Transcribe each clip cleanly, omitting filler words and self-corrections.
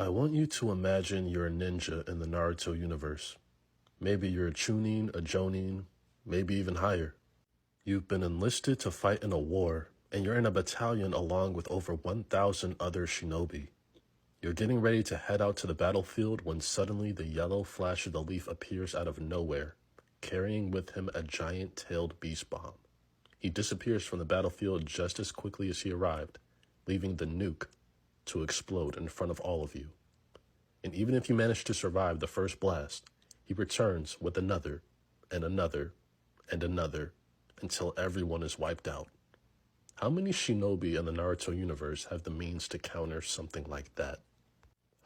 I want you to imagine you're a ninja in the Naruto universe. Maybe you're a Chunin, a Jonin, maybe even higher. You've been enlisted to fight in a war, and you're in a battalion along with over 1,000 other shinobi. You're getting ready to head out to the battlefield when suddenly the yellow flash of the leaf appears out of nowhere, carrying with him a giant-tailed beast bomb. He disappears from the battlefield just as quickly as he arrived, leaving the nuke to explode in front of all of you. And even if you manage to survive the first blast, he returns with another, and another, and another, until everyone is wiped out. How many shinobi in the Naruto universe have the means to counter something like that?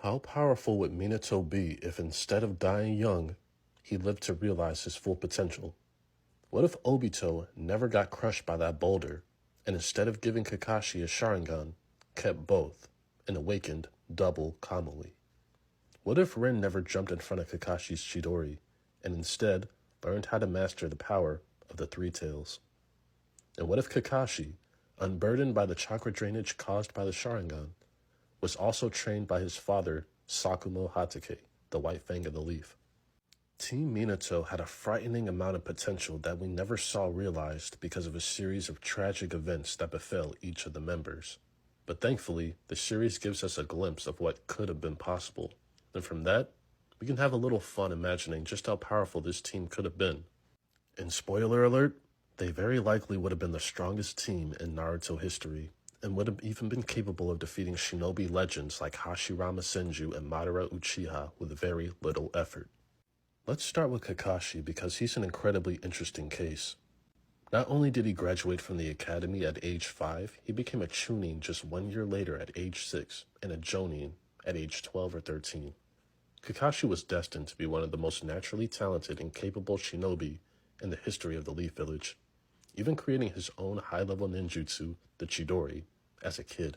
How powerful would Minato be if instead of dying young, he lived to realize his full potential? What if Obito never got crushed by that boulder, and instead of giving Kakashi a Sharingan, kept both, and awakened double Kamui? What if Rin never jumped in front of Kakashi's Chidori, and instead learned how to master the power of the Three Tails? And what if Kakashi, unburdened by the chakra drainage caused by the Sharingan, was also trained by his father, Sakumo Hatake, the White Fang of the Leaf? Team Minato had a frightening amount of potential that we never saw realized because of a series of tragic events that befell each of the members. But thankfully, the series gives us a glimpse of what could have been possible. And from that, we can have a little fun imagining just how powerful this team could have been. And spoiler alert, they very likely would have been the strongest team in Naruto history, and would have even been capable of defeating shinobi legends like Hashirama Senju and Madara Uchiha with very little effort. Let's start with Kakashi because he's an incredibly interesting case. Not only did he graduate from the academy at age 5, he became a Chunin just 1 year later at age 6, and a Jonin at age 12 or 13. Kakashi was destined to be one of the most naturally talented and capable shinobi in the history of the Leaf Village, even creating his own high-level ninjutsu, the Chidori, as a kid.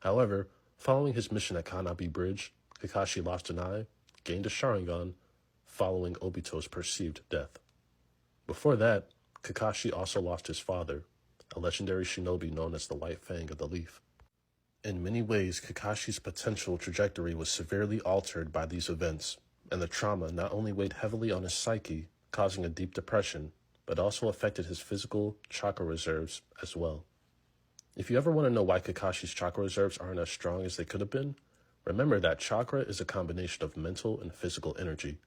However, following his mission at Kanabi Bridge, Kakashi lost an eye, gained a Sharingan, following Obito's perceived death. Before that, Kakashi also lost his father, a legendary shinobi known as the White Fang of the Leaf. In many ways, Kakashi's potential trajectory was severely altered by these events, and the trauma not only weighed heavily on his psyche, causing a deep depression, but also affected his physical chakra reserves as well. If you ever want to know why Kakashi's chakra reserves aren't as strong as they could have been, remember that chakra is a combination of mental and physical energy.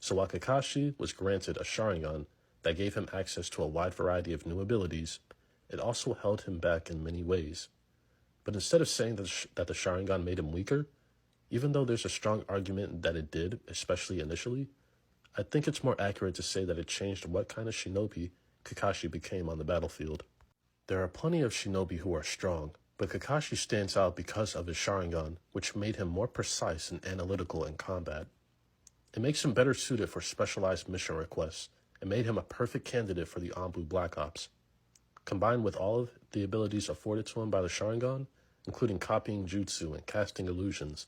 So while Kakashi was granted a Sharingan that gave him access to a wide variety of new abilities, it also held him back in many ways. But instead of saying that the Sharingan made him weaker, even though there's a strong argument that it did, especially initially, I think it's more accurate to say that it changed what kind of shinobi Kakashi became on the battlefield. There are plenty of shinobi who are strong, but Kakashi stands out because of his Sharingan, which made him more precise and analytical in combat. It makes him better suited for specialized mission requests, and made him a perfect candidate for the Anbu Black Ops. Combined with all of the abilities afforded to him by the Sharingan, including copying jutsu and casting illusions,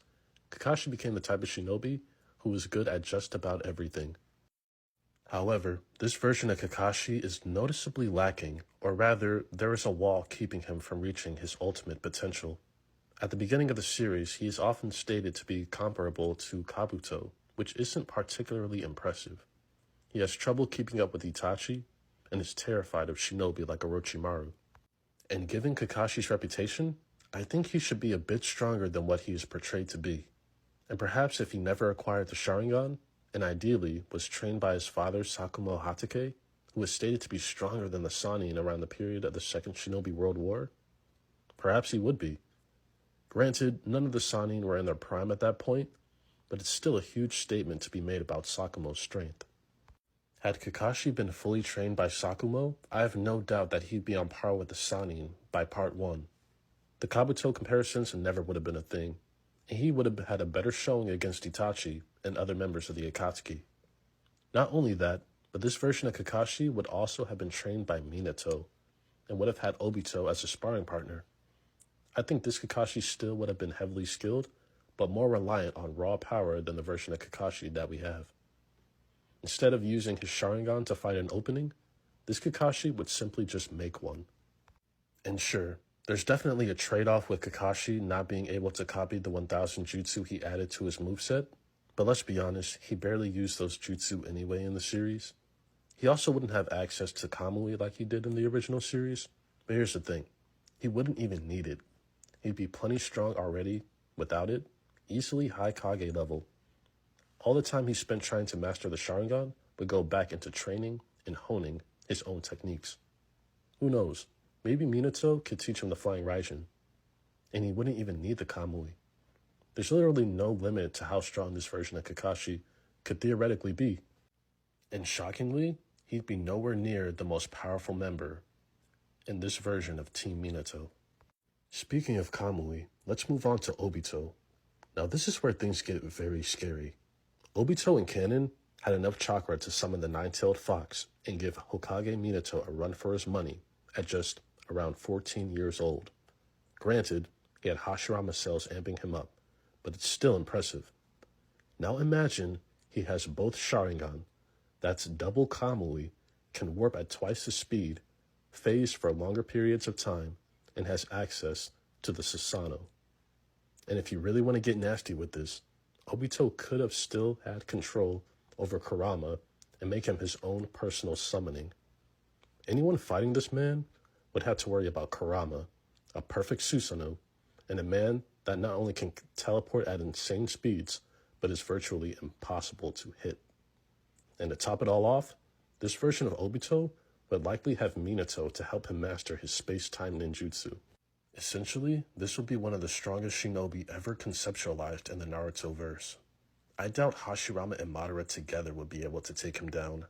Kakashi became the type of shinobi who was good at just about everything. However, this version of Kakashi is noticeably lacking, or rather, there is a wall keeping him from reaching his ultimate potential. At the beginning of the series, he is often stated to be comparable to Kabuto, which isn't particularly impressive. He has trouble keeping up with Itachi, and is terrified of shinobi like Orochimaru. And given Kakashi's reputation, I think he should be a bit stronger than what he is portrayed to be. And perhaps if he never acquired the Sharingan, and ideally was trained by his father Sakumo Hatake, who was stated to be stronger than the Sannin around the period of the Second Shinobi World War, perhaps he would be. Granted, none of the Sannin were in their prime at that point, but it's still a huge statement to be made about Sakumo's strength. Had Kakashi been fully trained by Sakumo, I have no doubt that he'd be on par with the Sannin by part 1. The Kabuto comparisons never would have been a thing, and he would have had a better showing against Itachi and other members of the Akatsuki. Not only that, but this version of Kakashi would also have been trained by Minato, and would have had Obito as a sparring partner. I think this Kakashi still would have been heavily skilled, but more reliant on raw power than the version of Kakashi that we have. Instead of using his Sharingan to fight an opening, this Kakashi would simply just make one. And sure, There's definitely a trade-off with Kakashi not being able to copy the 1000 jutsu he added to his moveset, but let's be honest, he barely used those jutsu anyway in the series. He also wouldn't have access to Kamui like he did in the original series, but here's the thing, he wouldn't even need it. He'd be plenty strong already without it, easily high Kage level. All the time he spent trying to master the Sharingan would go back into training and honing his own techniques. Who knows, maybe Minato could teach him the Flying Raijin, and he wouldn't even need the Kamui. There's literally no limit to how strong this version of Kakashi could theoretically be. And shockingly, he'd be nowhere near the most powerful member in this version of Team Minato. Speaking of Kamui, let's move on to Obito. Now this is where things get very scary. Obito in canon had enough chakra to summon the nine-tailed fox and give Hokage Minato a run for his money at just around 14 years old. Granted, he had Hashirama cells amping him up, but it's still impressive. Now imagine he has both Sharingan, that's double Kamui, can warp at twice the speed, phase for longer periods of time, and has access to the Susanoo. And if you really want to get nasty with this, Obito could have still had control over Kurama and make him his own personal summoning. Anyone fighting this man would have to worry about Kurama, a perfect Susanoo, and a man that not only can teleport at insane speeds, but is virtually impossible to hit. And to top it all off, this version of Obito would likely have Minato to help him master his space-time ninjutsu. Essentially, this would be one of the strongest shinobi ever conceptualized in the Naruto verse. I doubt Hashirama and Madara together would be able to take him down.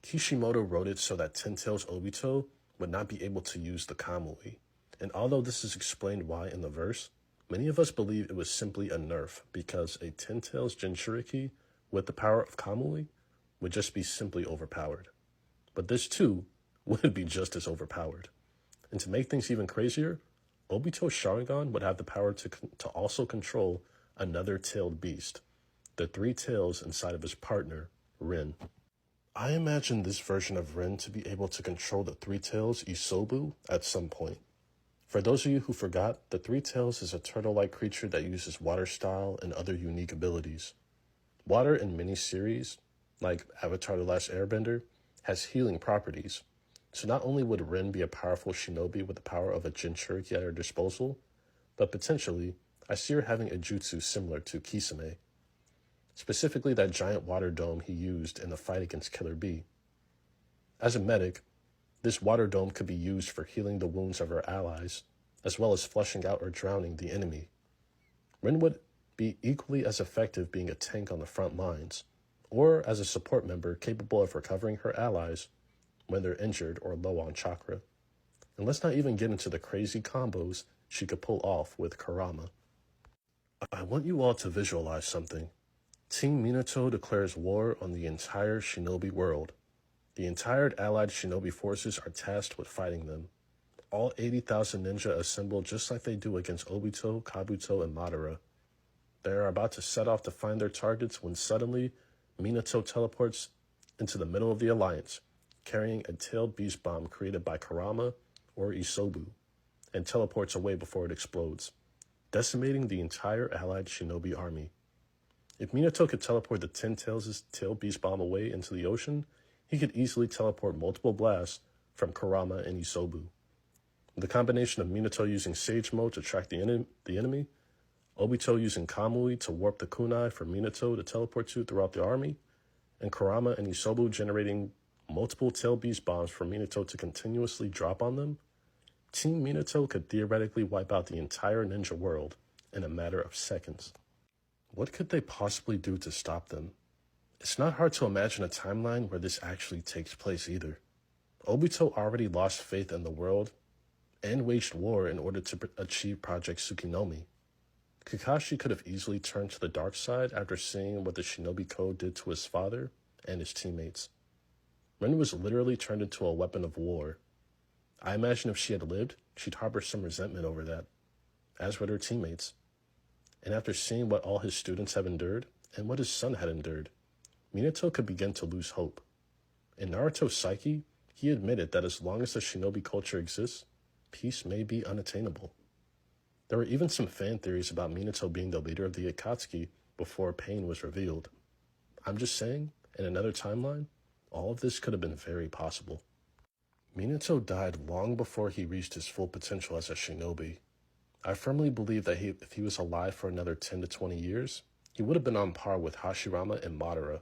Kishimoto wrote it so that Ten Tails Obito would not be able to use the Kamui, and although this is explained why in the verse, many of us believe it was simply a nerf because a Ten Tails Jinchuriki with the power of Kamui would just be simply overpowered. But this too would be just as overpowered. And to make things even crazier, Obito's Sharingan would have the power to also control another tailed beast, the three tails inside of his partner, Rin. I imagine this version of Rin to be able to control the three tails Isobu at some point. For those of you who forgot, the three tails is a turtle-like creature that uses water style and other unique abilities. Water in many series, like Avatar: The Last Airbender, has healing properties. So not only would Rin be a powerful shinobi with the power of a Jinchuriki at her disposal, but potentially, I see her having a jutsu similar to Kisame. Specifically that giant water dome he used in the fight against Killer Bee. As a medic, this water dome could be used for healing the wounds of her allies, as well as flushing out or drowning the enemy. Rin would be equally as effective being a tank on the front lines, or as a support member capable of recovering her allies when they're injured or low on chakra. And let's not even get into the crazy combos she could pull off with Kurama. I want you all to visualize something. Team Minato declares war on the entire shinobi world. The entire allied shinobi forces are tasked with fighting them. All 80,000 ninja assemble just like they do against Obito, Kabuto, and Madara. They are about to set off to find their targets when suddenly Minato teleports into the middle of the alliance, carrying a tailed beast bomb created by Kurama or Isobu, and teleports away before it explodes, decimating the entire allied shinobi army. If Minato could teleport the Ten Tails' tailed beast bomb away into the ocean, he could easily teleport multiple blasts from Kurama and Isobu. The combination of Minato using Sage Mode to track the enemy, Obito using Kamui to warp the kunai for Minato to teleport to throughout the army, and Kurama and Isobu generating multiple tail beast bombs for Minato to continuously drop on them, Team Minato could theoretically wipe out the entire ninja world in a matter of seconds. What could they possibly do to stop them? It's not hard to imagine a timeline where this actually takes place either. Obito already lost faith in the world and waged war in order to achieve Project Tsukunomi. Kakashi could have easily turned to the dark side after seeing what the Shinobi Code did to his father and his teammates. Rin was literally turned into a weapon of war. I imagine if she had lived, she'd harbor some resentment over that, as would her teammates. And after seeing what all his students have endured, and what his son had endured, Minato could begin to lose hope. In Naruto's psyche, he admitted that as long as the shinobi culture exists, peace may be unattainable. There were even some fan theories about Minato being the leader of the Akatsuki before Pain was revealed. I'm just saying, in another timeline, all of this could have been very possible. Minato died long before he reached his full potential as a shinobi. I firmly believe that if he was alive for another 10 to 20 years, he would have been on par with Hashirama and Madara.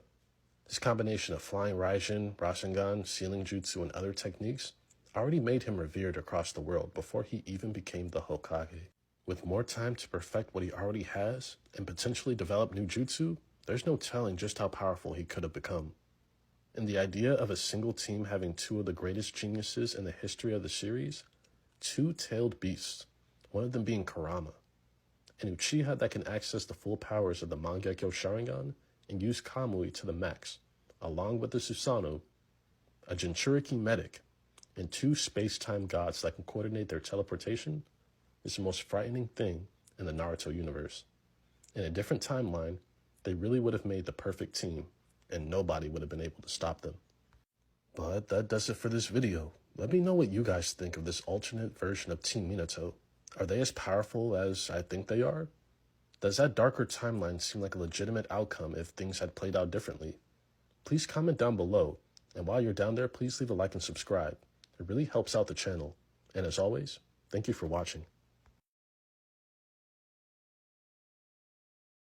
His combination of flying Raijin, Rasengan, sealing jutsu, and other techniques already made him revered across the world before he even became the Hokage. With more time to perfect what he already has and potentially develop new jutsu, there's no telling just how powerful he could have become. And the idea of a single team having two of the greatest geniuses in the history of the series, two-tailed beasts, one of them being Kurama, an Uchiha that can access the full powers of the Mangekyo Sharingan and use Kamui to the max, along with the Susanoo, a Jinchuriki medic, and two space-time gods that can coordinate their teleportation, is the most frightening thing in the Naruto universe. In a different timeline, they really would have made the perfect team, and nobody would have been able to stop them. But that does it for this video. Let me know what you guys think of this alternate version of Team Minato. Are they as powerful as I think they are? Does that darker timeline seem like a legitimate outcome if things had played out differently? Please comment down below, and while you're down there, please leave a like and subscribe. It really helps out the channel. And as always, thank you for watching.